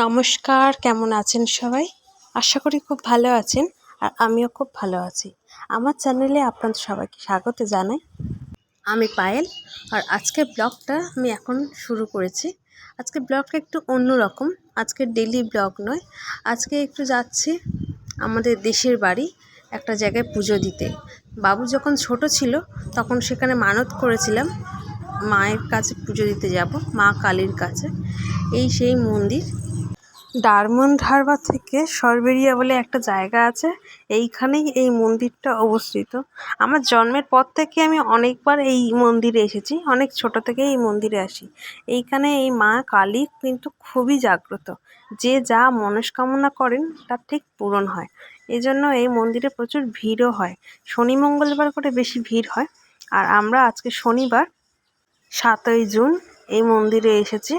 নমস্কার, কেমন আছেন সবাই? আশা করি খুব ভালো আছেন। আর আমিও খুব ভালো আছি। আমার চ্যানেলে আপনাদের সবাইকে স্বাগত জানাই। আমি পায়েল। আর আজকের ব্লগটা আমি এখন শুরু করেছি। আজকের ব্লগটা একটু অন্যরকম। আজকে ডেইলি ব্লগ নয়। আজকে একটু যাচ্ছি আমাদের দেশের বাড়ি একটা জায়গায় পুজো দিতে। বাবু যখন ছোট ছিল তখন সেখানে মানত করেছিলাম মায়ের কাছে পুজো দিতে যাব, মা কালীর কাছে। এই সেই মন্দির। ডায়মন্ড হারবার থেকে সরবেরিয়া বলে একটা জায়গা আছে, এইখানেই এই মন্দিরটা অবস্থিত। আমার জন্মের পর থেকে আমি অনেকবার এই মন্দিরে এসেছি, অনেক ছোট থেকে এই মন্দিরে আসি। এইখানে এই মা কালী কিন্তু খুবই জাগ্রত। যে যা মনস্কামনা করেন তার ঠিক পূরণ হয়। এই জন্য এই মন্দিরে প্রচুর ভিড়ও হয়। শনি মঙ্গলবার করে বেশি ভিড় হয়। আর আমরা আজকে শনিবার 7ই জুন এই মন্দিরে এসেছি।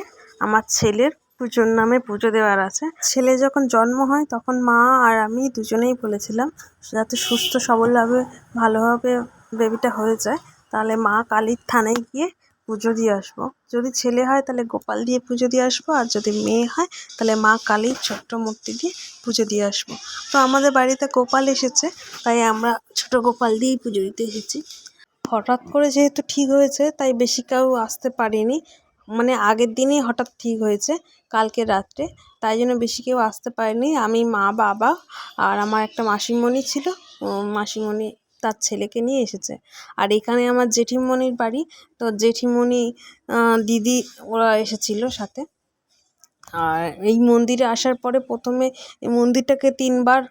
আমার ছেলের পুজোর নামে পুজো দেওয়ার আছে। ছেলে যখন জন্ম হয় তখন মা আর আমি দুজনেই বলেছিলাম যাতে সুস্থ সবলভাবে ভালোভাবে বেবিটা হয়ে যায়, তাহলে মা কালীর থানায় গিয়ে পুজো দিয়ে আসবো। যদি ছেলে হয় তাহলে গোপাল দিয়ে পুজো দিয়ে আসবো, আর যদি মেয়ে হয় তাহলে মা কালীর ছোট্ট মূর্তি দিয়ে পুজো দিয়ে আসবো। তো আমাদের বাড়িতে গোপাল এসেছে, তাই আমরা ছোট গোপাল দিয়েই পুজো দিতে এসেছি। হঠাৎ করে যেহেতু ঠিক হয়েছে তাই বেশি কেউ আসতে পারেনি। মানে আগের দিনই হঠাৎ ঠিক হয়েছে, কালকে রাত্রে, তাই জন্য বেশি কেউ আসতে পারেনি। আমি, মা, বাবা আর আমার একটা মাসিমণি ছিল, মাসিমণি তার ছেলেকে নিয়ে এসেছে। আর এখানে আমার জেঠিমণির বাড়ি, তো জেঠিমণি, দিদি ওরা এসেছিল সাথে। আর এই মন্দিরে আসার পরে প্রথমে এই মন্দিরটাকে 3বার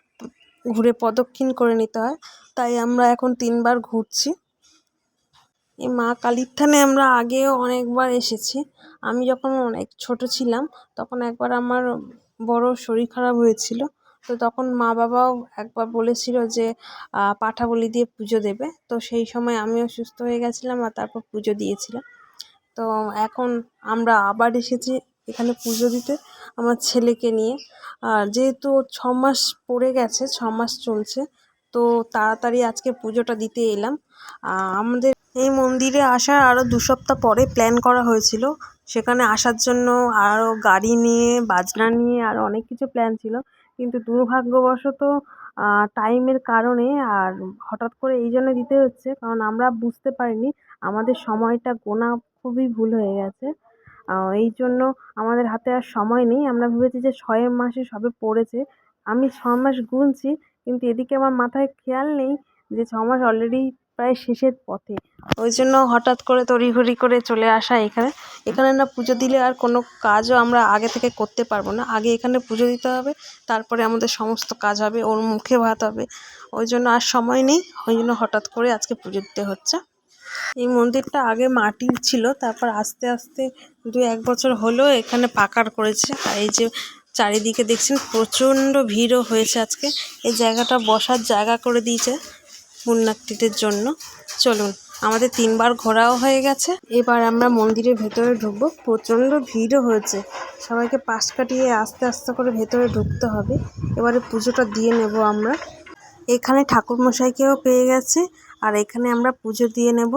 ঘুরে প্রদক্ষিণ করে নিতে হয়, তাই আমরা এখন 3বার ঘুরছি। এই মা কালীর থানে আমরা আগেও অনেকবার এসেছি। আমি যখন অনেক ছোট ছিলাম তখন একবার আমার বড় শরীর খারাপ হয়েছিল, তো তখন মা বাবাও একবার বলেছিল যে পাঁঠা বলি দিয়ে পুজো দেবে। তো সেই সময় আমিও সুস্থ হয়ে গেছিলাম আর তারপর পুজো দিয়েছিলাম। তো এখন আমরা আবার এসেছি এখানে পুজো দিতে আমার ছেলেকে নিয়ে। আর যেহেতু 6 মাস পড়ে গেছে, 6 মাস চলছে, তো তাড়াতাড়ি আজকে পুজোটা দিতে এলাম। আমাদের এই মন্দিরে আসার আরও 2 সপ্তাহ পরে প্ল্যান করা হয়েছিল। সেখানে আসার জন্য আরও গাড়ি নিয়ে, বাজনা নিয়ে আরও অনেক কিছু প্ল্যান ছিল, কিন্তু দুর্ভাগ্যবশত টাইমের কারণে আর হঠাৎ করে এই জন্য দিতে হচ্ছে কারণ আমরা বুঝতে পারিনি আমাদের সময়টা গোনা খুবই ভুল হয়ে গেছে। এই জন্য আমাদের হাতে আর সময় নেই। আমরা ভেবেছি যে 6 মাসে সবে পড়েছে, আমি 6 মাস গুনছি, কিন্তু এদিকে আমার মাথায় খেয়াল নেই যে 6 মাস অলরেডি প্রায় শেষের পথে। ওই জন্য হঠাৎ করে তড়িঘড়ি করে চলে আসা এখানে। এখানে না পুজো দিলে আর কোনো কাজও আমরা আগে থেকে করতে পারবো না। আগে এখানে পুজো দিতে হবে, তারপরে আমাদের সমস্ত কাজ হবে, ওর মুখে ভাত হবে। ওই জন্য আর সময় নেই, ওই জন্য হঠাৎ করে আজকে পুজো দিতে হচ্ছে। এই মন্দিরটা আগে মাটির ছিল, তারপর আস্তে আস্তে 2-1 বছর হলো এখানে পাকার করেছে। আর এই যে চারিদিকে দেখছেন প্রচণ্ড ভিড়ও হয়েছে আজকে। এই জায়গাটা বসার জায়গা করে দিয়েছে পুণ্যার্থীদের জন্য। চলুন, আমাদের 3বার ঘোরাও হয়ে গেছে, এবার আমরা মন্দিরের ভেতরে ঢুকবো। প্রচণ্ড ভিড়ও হয়েছে, সবাইকে পাশ কাটিয়ে আস্তে আস্তে করে ভেতরে ঢুকতে হবে। এবারে পুজোটা দিয়ে নেব আমরা। এখানে ঠাকুরমশাইকেও পেয়ে গেছে, আর এখানে আমরা পুজো দিয়ে নেব।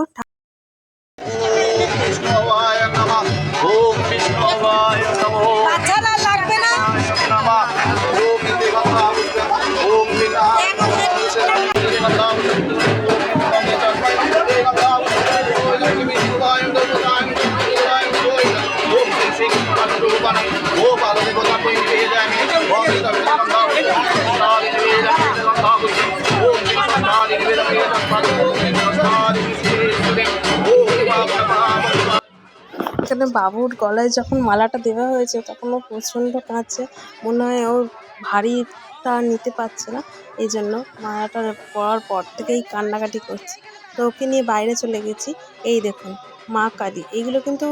এখানে বাবুর গলায় যখন মালাটা দেওয়া হয়েছে তখন ও প্রচণ্ড কাঁদছে, মনে হয় ওর ভারীটা নিতে পারছে না, এই জন্য মালাটা পরার পর থেকেই কান্নাকাটি করছে। তো ওকে নিয়ে বাইরে চলে গেছি। এই দেখুন মা কালী, এইগুলো কিন্তু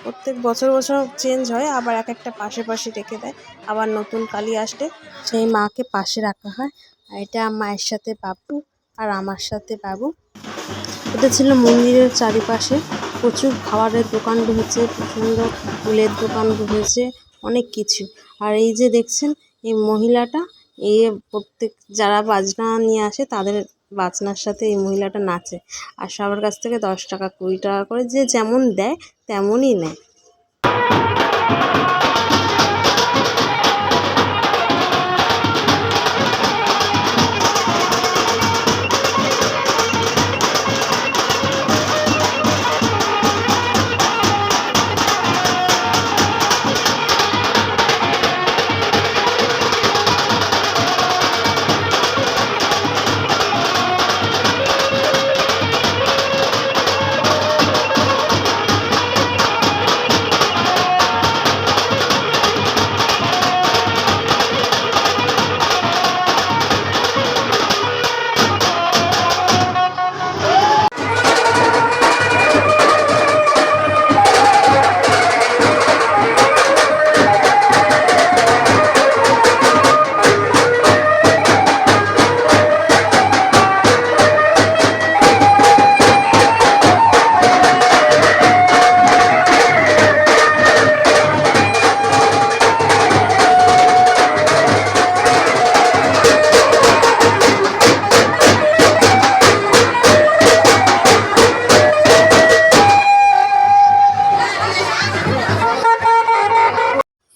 প্রত্যেক বছর বছর চেঞ্জ হয়, আবার এক একটা পাশে পাশে রেখে দেয়, আবার নতুন কালী আসলে সেই মাকে পাশে রাখা হয়। আর এটা মায়ের সাথে বাবু আর আমার সাথে বাবু। এটা ছিল মন্দিরের চারিপাশে প্রচুর খাবারের দোকান বসেছে, প্রচণ্ড ফুলের দোকান বসেছে, অনেক কিছু। আর এই যে দেখছেন এই মহিলাটা, এই প্রত্যেক যারা বাজনা নিয়ে আসে তাদের বাজনার সাথে এই মহিলাটা নাচে। আর সবার কাছ থেকে 10 টাকা 20 টাকা করে যে যেমন দেয় তেমনই নেয়।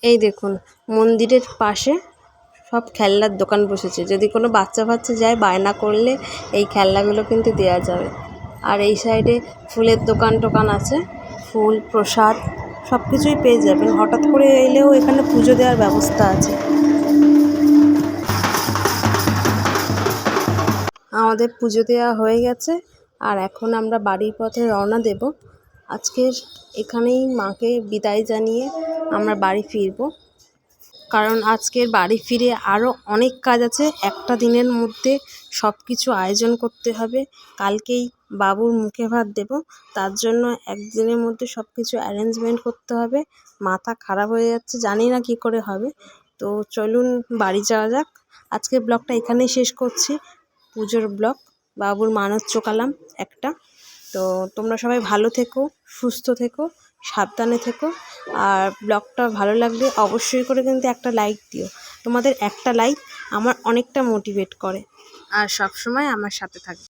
এই দেখুন মন্দিরের পাশে সব খেলনার দোকান বসেছে, যদি কোনো বাচ্চা ফাচ্চা যায় বায়না করলে এই খেলনাগুলো কিন্তু দেওয়া যাবে। আর এই সাইডে ফুলের দোকান টোকান আছে, ফুল প্রসাদ সব কিছুই পেয়ে যাবেন। হঠাৎ করে এলেও এখানে পুজো দেওয়ার ব্যবস্থা আছে। আমাদের পুজো দেওয়া হয়ে গেছে আর এখন আমরা বাড়ির পথে রওনা দেব। আজকের এখানেই মাকে বিদায় জানিয়ে আমরা বাড়ি ফিরব, কারণ আজকের বাড়ি ফিরে আরও অনেক কাজ আছে। একটা দিনের মধ্যে সব কিছু আয়োজন করতে হবে। কালকেই বাবুর মুখে ভাত দেব, তার জন্য একদিনের মধ্যে সব কিছু অ্যারেঞ্জমেন্ট করতে হবে। মাথা খারাপ হয়ে যাচ্ছে, জানি না কী করে হবে। তো চলুন বাড়ি যাওয়া যাক। আজকের ব্লগটা এখানেই শেষ করছি, পুজোর ব্লগ। বাবুর মানত চোকালাম একটা। তো তোমরা সবাই ভালো থেকো, সুস্থ থেকো, সাবধানে থেকো। আর ব্লগটা ভালো লাগলে অবশ্যই করে কিন্তু একটা লাইক দিও। তোমাদের একটা লাইক আমার অনেকটা মোটিভেট করে আর সব সময় আমার সাথে থাকে।